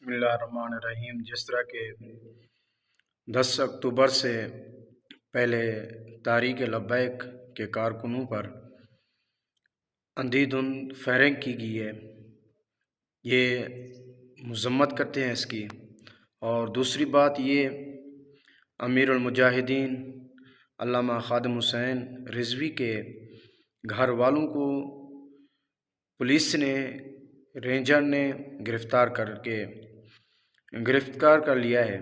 बिस्मिल्लाहिर्रहमानिर्रहीम। जिस तरह के 10 अक्टूबर से पहले तहरीक लब्बैक के कारकुनों पर अंधाधुंध फायरिंग की गई है, ये मज़म्मत करते हैं इसकी। और दूसरी बात ये, अमीरुल मुजाहिदीन अल्लामा खादिम हुसैन रिज़वी के घर वालों को पुलिस ने, रेंजर ने गिरफ़्तार कर लिया है।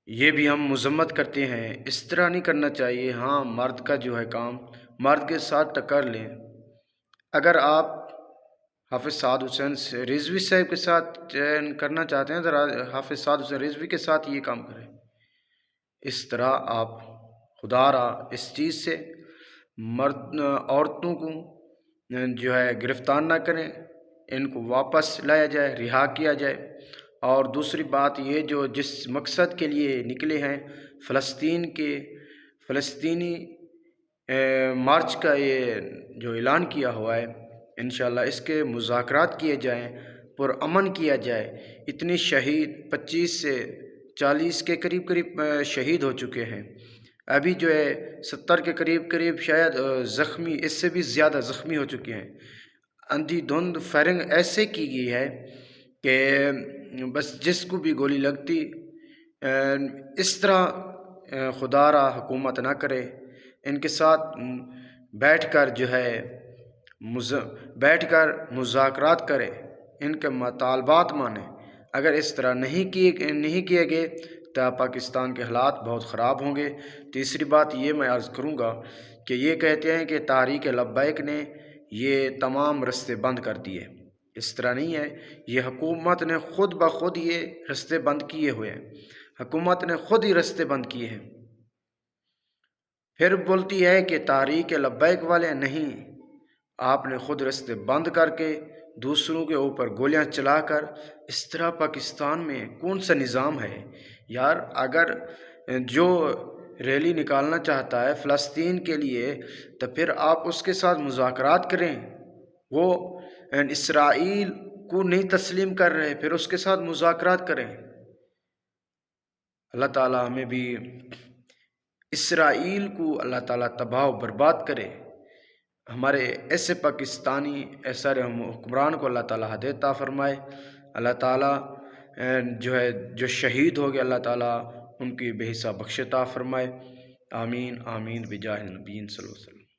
ये भी हम मज़म्मत करते हैं, इस तरह नहीं करना चाहिए। हाँ, मर्द का जो है काम मर्द के साथ टक्कर लें। अगर आप हाफ़िज़ साद हुसैन रिज़वी साहब के साथ चयन करना चाहते हैं तो हाफ़िज़ साद हुसैन रिज़वी के साथ ये काम करें। इस तरह आप खुदारा इस चीज़ से औरतों को जो है गिरफ़्तार ना करें, इनको वापस लाया जाए, रिहा किया जाए। और दूसरी बात ये, जो जिस मकसद के लिए निकले हैं, फ़लस्तीनी मार्च का ये जो ऐलान किया हुआ है, इंशाअल्लाह इसके मुज़ाकरात किए जाएँ, पुरअमन किया जाए। इतने शहीद 25 से 40 के करीब शहीद हो चुके हैं। अभी जो है 70 के करीब शायद ज़ख्मी, इससे भी ज़्यादा ज़ख्मी हो चुके हैं। अंधाधुंध फायरिंग ऐसे की गई है कि बस जिसको भी गोली लगती, इस तरह खुदारा हुकूमत ना करे। इनके साथ बैठकर जो है मुज़ाकरात करे, इनके मतालबात माने। अगर इस तरह नहीं किए गए तो पाकिस्तान के हालात बहुत ख़राब होंगे। तीसरी बात ये मैं अर्ज़ करूँगा कि ये कहते हैं कि तहरीक लब्बैक ने ये तमाम रास्ते बंद कर दिए। इस तरह नहीं है, ये हुकूमत ने खुद ब खुद ये रास्ते बंद किए हुए हैं। हुकूमत ने खुद ही रास्ते बंद किए हैं। फिर बोलती है कि तहरीक लब्बैक वाले नहीं, आपने खुद रास्ते बंद करके दूसरों के ऊपर गोलियां चलाकर, इस तरह पाकिस्तान में कौन सा निज़ाम है यार? अगर जो रैली निकालना चाहता है फ़लस्तीन के लिए, तो फिर आप उसके साथ मुज़ाकरात करें। वो इसराइल को नहीं तस्लीम कर रहे, फिर उसके साथ मुज़ाकरात करें। अल्लाह ताला हमें भी इसराइल को अल्लाह ताला तबाह बर्बाद करे। हमारे ऐसे पाकिस्तानी ऐसा हुक्मरान को अल्लाह ताला हिदायत अता फरमाए। अल्लाह ताला जो शहीद हो गए, अल्लाह ताला उनकी बेहिसाब बख्शिश अता फरमाए। आमीन आमीन बिजाह नबीन सल्लल्लाहु अलैहि वसल्लम।